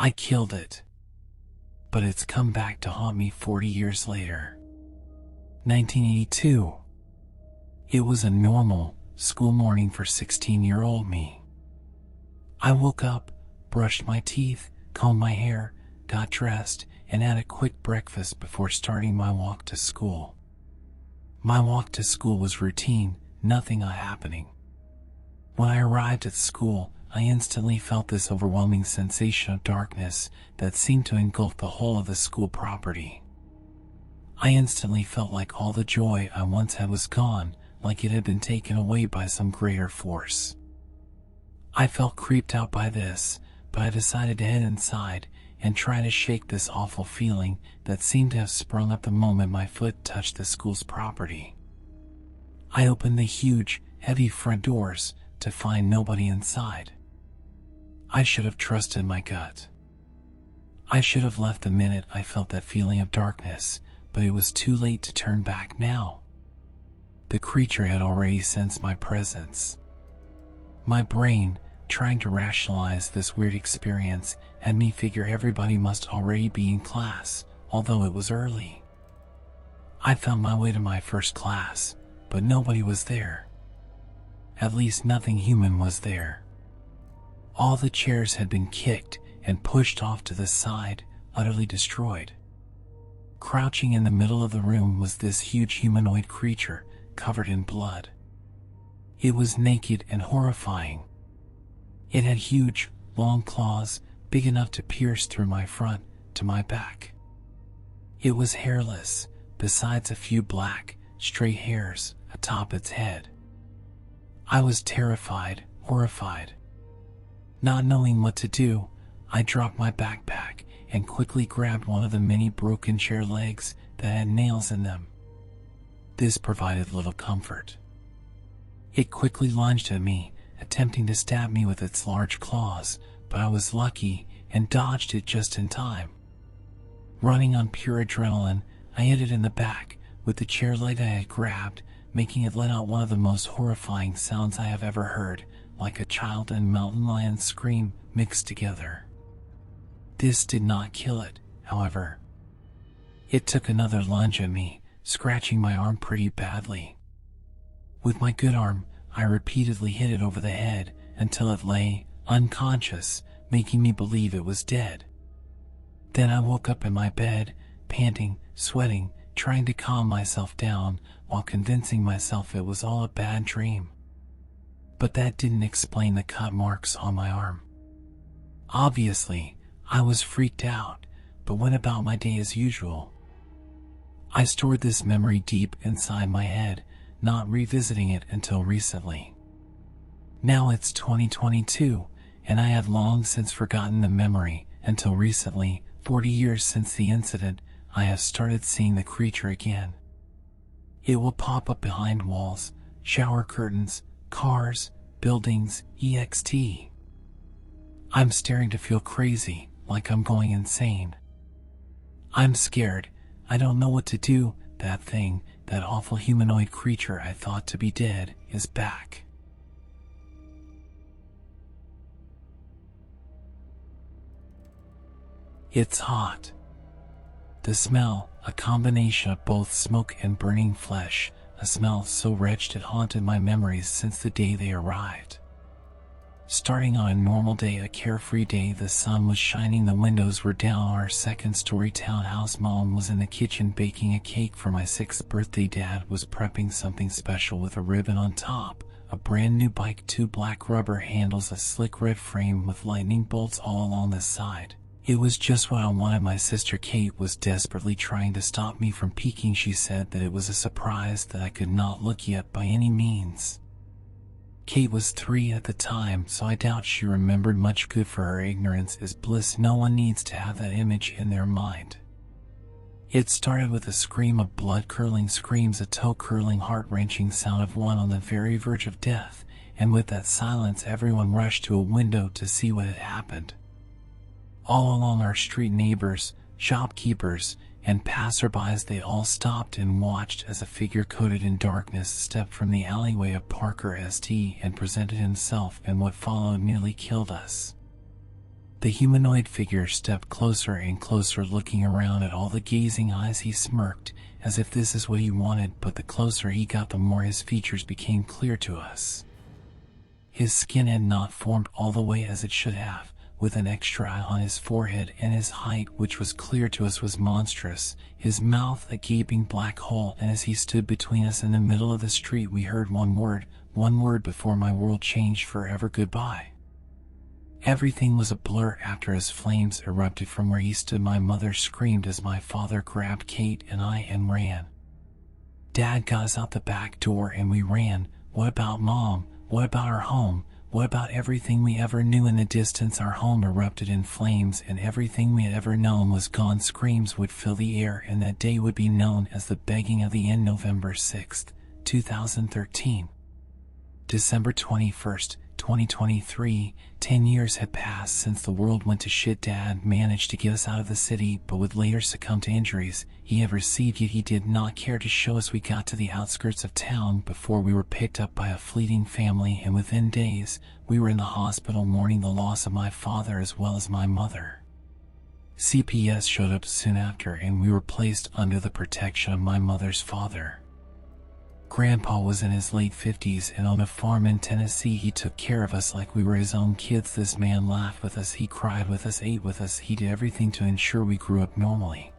I killed it. But it's come back to haunt me 40 years later. 1982. It was a normal school morning for 16-year-old me. I woke up, brushed my teeth, combed my hair, got dressed, and had a quick breakfast before starting my walk to school. My walk to school was routine, nothing happening. When I arrived at school, I instantly felt this overwhelming sensation of darkness that seemed to engulf the whole of the school property. I instantly felt like all the joy I once had was gone, like it had been taken away by some greater force. I felt creeped out by this, but I decided to head inside and try to shake this awful feeling that seemed to have sprung up the moment my foot touched the school's property. I opened the huge, heavy front doors to find nobody inside. I should have trusted my gut. I should have left the minute I felt that feeling of darkness, but it was too late to turn back now. The creature had already sensed my presence. My brain, trying to rationalize this weird experience, had me figure everybody must already be in class, although it was early. I found my way to my first class, but nobody was there. At least nothing human was there. All the chairs had been kicked and pushed off to the side, utterly destroyed. Crouching in the middle of the room was this huge humanoid creature, covered in blood. It was naked and horrifying. It had huge, long claws, big enough to pierce through my front to my back. It was hairless, besides a few black, straight hairs atop its head. I was terrified, horrified. Not knowing what to do, I dropped my backpack and quickly grabbed one of the many broken chair legs that had nails in them. This provided little comfort. It quickly lunged at me, attempting to stab me with its large claws, but I was lucky and dodged it just in time. Running on pure adrenaline, I hit it in the back with the chair leg I had grabbed, making it let out one of the most horrifying sounds I have ever heard, like a child and mountain lion scream mixed together. This did not kill it, however. It took another lunge at me, scratching my arm pretty badly. With my good arm, I repeatedly hit it over the head until it lay unconscious, making me believe it was dead. Then I woke up in my bed, panting, sweating, trying to calm myself down while convincing myself it was all a bad dream. But that didn't explain the cut marks on my arm. Obviously, I was freaked out, but went about my day as usual. I stored this memory deep inside my head, not revisiting it until recently. Now it's 2022, and I had long since forgotten the memory until recently, 40 years since the incident, I have started seeing the creature again. It will pop up behind walls, shower curtains, cars, buildings, etc. I'm starting to feel crazy, like I'm going insane. I'm scared. I don't know what to do. That thing, that awful humanoid creature I thought to be dead, is back. It's hot. The smell, a combination of both smoke and burning flesh, a smell so wretched it haunted my memories since the day they arrived. Starting on a normal day, a carefree day, the sun was shining, the windows were down, our second-story townhouse. Mom was in the kitchen baking a cake for my 6th birthday. Dad was prepping something special with a ribbon on top, a brand new bike, 2 black rubber handles, a slick red frame with lightning bolts all along the side. It was just what I wanted. My sister Kate was desperately trying to stop me from peeking. She said that it was a surprise that I could not look yet by any means. Kate was 3 at the time, so I doubt she remembered much. Good for her. Ignorance is bliss. No one needs to have that image in their mind. It started with a scream of blood-curdling screams, a toe-curling, heart-wrenching sound of one on the very verge of death, and with that silence everyone rushed to a window to see what had happened. All along our street, neighbors, shopkeepers, and passerbys, they all stopped and watched as a figure coated in darkness stepped from the alleyway of Parker St. and presented himself, and what followed nearly killed us. The humanoid figure stepped closer and closer, looking around at all the gazing eyes. He smirked, as if this is what he wanted, but the closer he got, the more his features became clear to us. His skin had not formed all the way as it should have, with an extra eye on his forehead, and his height, which was clear to us, was monstrous, his mouth a gaping black hole, and as he stood between us in the middle of the street, we heard one word before my world changed forever: goodbye. Everything was a blur after as flames erupted from where he stood. My mother screamed as my father grabbed Kate and I and ran. Dad got us out the back door and we ran. What about Mom? What about our home? What about everything we ever knew? In the distance, our home erupted in flames, and everything we had ever known was gone. Screams would fill the air, and that day would be known as the begging of the end. November 6th, 2013. December 21st, 2023, 10 years had passed since the world went to shit. Dad managed to get us out of the city, but would later succumb to injuries he had received, yet he did not care to show us. We got to the outskirts of town before we were picked up by a fleeting family, and within days, we were in the hospital mourning the loss of my father as well as my mother. CPS showed up soon after, and we were placed under the protection of my mother's father. Grandpa was in his late 50s, and on a farm in Tennessee he took care of us like we were his own kids. This man laughed with us, he cried with us, ate with us, he did everything to ensure we grew up normally.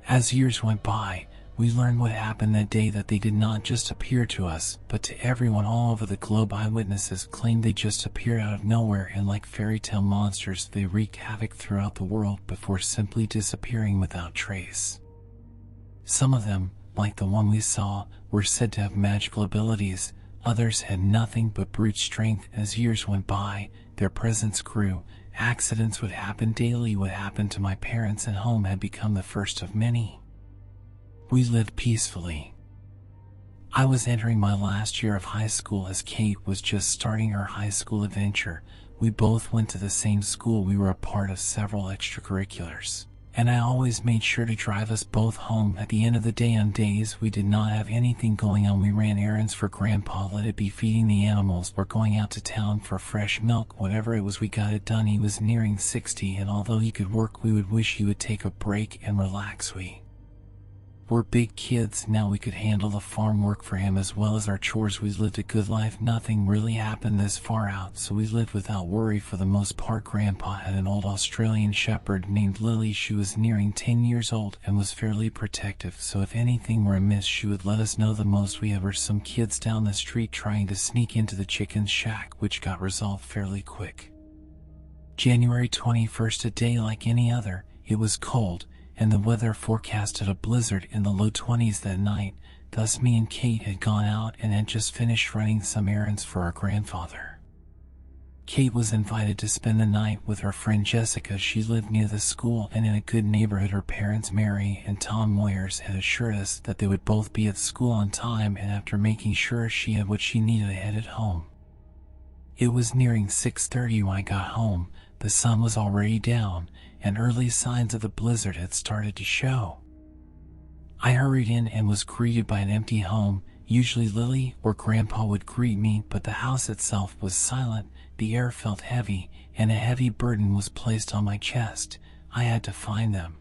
As years went by, we learned what happened that day, that they did not just appear to us, but to everyone all over the globe. Eyewitnesses claimed they just appeared out of nowhere, and like fairy tale monsters, they wreaked havoc throughout the world before simply disappearing without trace. Some of them, like the one we saw, were said to have magical abilities. Others had nothing but brute strength. As years went by, their presence grew. Accidents would happen daily. What happened to my parents and home had become the first of many. We lived peacefully. I was entering my last year of high school as Kate was just starting her high school adventure. We both went to the same school. We were a part of several extracurriculars, and I always made sure to drive us both home. At the end of the day, on days we did not have anything going on, we ran errands for Grandpa, let it be feeding the animals or going out to town for fresh milk. Whatever it was, we got it done. He was nearing 60, and although he could work, we would wish he would take a break and relax. We were big kids now. We could handle the farm work for him as well as our chores. We lived a good life. Nothing really happened this far out, so we lived without worry for the most part. Grandpa had an old Australian shepherd named Lily. She was nearing 10 years old and was fairly protective, so if anything were amiss she would let us know. The most we had were some kids down the street trying to sneak into the chicken shack, which got resolved fairly quick. January 21st, a day like any other. It was cold, and the weather forecasted a blizzard in the low 20s that night. Thus me and Kate had gone out and had just finished running some errands for our grandfather. Kate was invited to spend the night with her friend Jessica. She lived near the school and in a good neighborhood. Her parents, Mary and Tom Moyers, had assured us that they would both be at school on time, and after making sure she had what she needed, I headed home. It was nearing 6:30 when I got home. The sun was already down, and early signs of the blizzard had started to show. I hurried in and was greeted by an empty home. Usually Lily or Grandpa would greet me, but the house itself was silent. The air felt heavy, and a heavy burden was placed on my chest. I had to find them.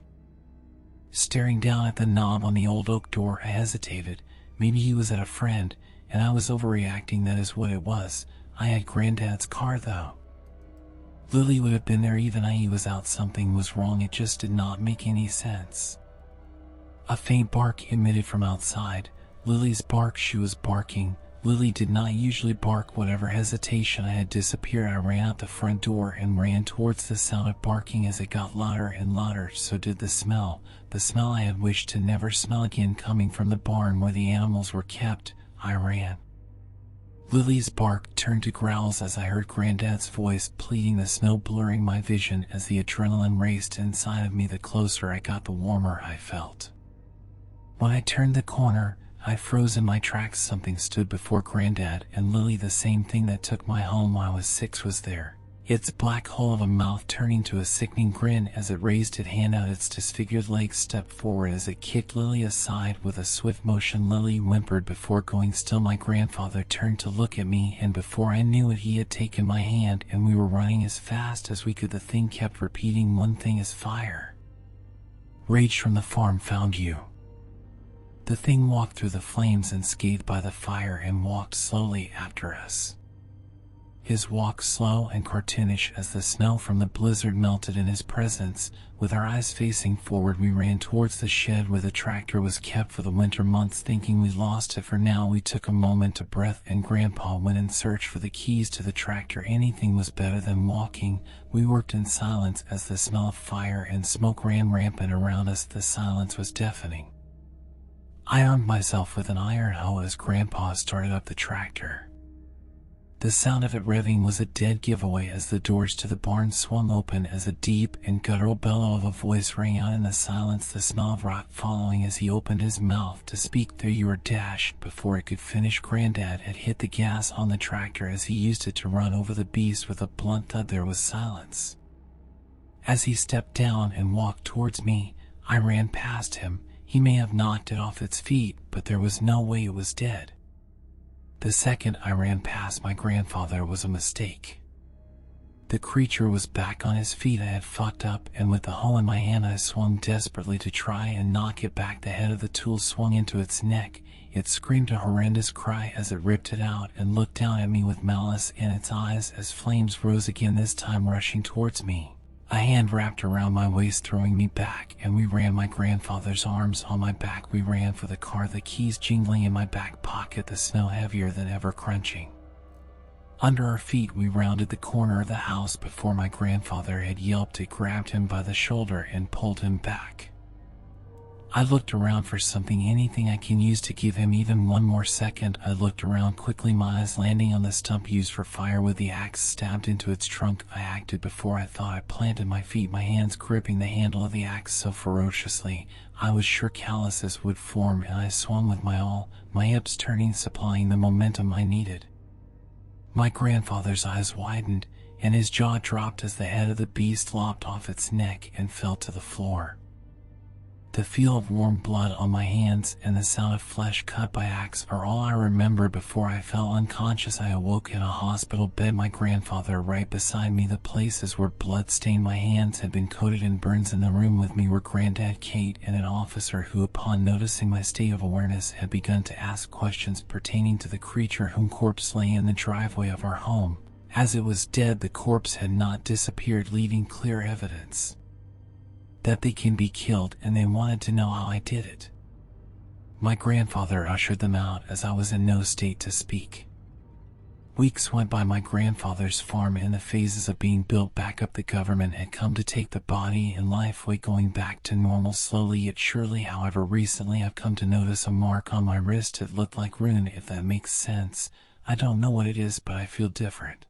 Staring down at the knob on the old oak door, I hesitated. Maybe he was at a friend, and I was overreacting. That is what it was. I had Granddad's car, though. Lily would have been there. Even he was out. Something was wrong. It just did not make any sense. A faint bark emitted from outside. Lily's bark. She was barking. Lily did not usually bark. Whatever hesitation I had disappeared. I ran out the front door and ran towards the sound of barking. As it got louder and louder, so did the smell. The smell I had wished to never smell again, coming from the barn where the animals were kept. I ran. Lily's bark turned to growls as I heard Granddad's voice pleading, the snow blurring my vision. As the adrenaline raced inside of me, the closer I got, the warmer I felt. When I turned the corner, I froze in my tracks. Something stood before Granddad and Lily. The same thing that took my home when I was 6 was there. its black hole of a mouth turning to a sickening grin as it raised its hand out. Its disfigured legs stepped forward as it kicked Lily aside with a swift motion. Lily whimpered before going still. My grandfather turned to look at me, and before I knew it, he had taken my hand and we were running as fast as we could. The thing kept repeating, "One thing is fire. Rage from the farm found you." The thing walked through the flames unscathed by the fire and walked slowly after us. His walk slow and cartoonish as the snow from the blizzard melted in his presence. With our eyes facing forward, we ran towards the shed where the tractor was kept for the winter months, thinking we lost it for now. We took a moment to breath, and Grandpa went in search for the keys to the tractor. Anything was better than walking. We worked in silence as the smell of fire and smoke ran rampant around us. The silence was deafening. I armed myself with an iron hoe as Grandpa started up the tractor. The sound of it revving was a dead giveaway as the doors to the barn swung open as a deep and guttural bellow of a voice rang out in the silence, the smell of rot following as he opened his mouth to speak. There you were, dashed before it could finish. Granddad had hit the gas on the tractor as he used it to run over the beast with a blunt thud. There was silence. As he stepped down and walked towards me, I ran past him. He may have knocked it off its feet, but there was no way it was dead. The second I ran past my grandfather was a mistake. The creature was back on his feet. I had fucked up, and with the hoe in my hand I swung desperately to try and knock it back. The head of the tool swung into its neck. It screamed a horrendous cry as it ripped it out and looked down at me with malice in its eyes as flames rose again, this time rushing towards me. A hand wrapped around my waist, throwing me back, and we ran. My grandfather's arms on my back. We ran for the car, the keys jingling in my back pocket, the snow heavier than ever crunching. Under our feet, we rounded the corner of the house before my grandfather had yelped. It grabbed him by the shoulder and pulled him back. I looked around for something, anything I can use to give him even one more second. I looked around quickly, my eyes landing on the stump used for fire with the axe stabbed into its trunk. I acted before I thought. I planted my feet, my hands gripping the handle of the axe so ferociously I was sure calluses would form, and I swung with my all, my hips turning, supplying the momentum I needed. My grandfather's eyes widened, and his jaw dropped as the head of the beast lopped off its neck and fell to the floor. The feel of warm blood on my hands and the sound of flesh cut by axe are all I remember before I fell unconscious. I awoke in a hospital bed, my grandfather right beside me. The places where blood stained my hands had been coated in burns. In the room with me were Granddad, Kate, and an officer who, upon noticing my state of awareness, had begun to ask questions pertaining to the creature whose corpse lay in the driveway of our home. As it was dead, the corpse had not disappeared, leaving clear evidence that they can be killed, and they wanted to know how I did it. My grandfather ushered them out as I was in no state to speak. Weeks went by. My grandfather's farm in the phases of being built back up. The government had come to take the body, and life was going back to normal slowly yet surely. However, recently I've come to notice a mark on my wrist. It looked like ruin, if that makes sense. I don't know what it is, but I feel different.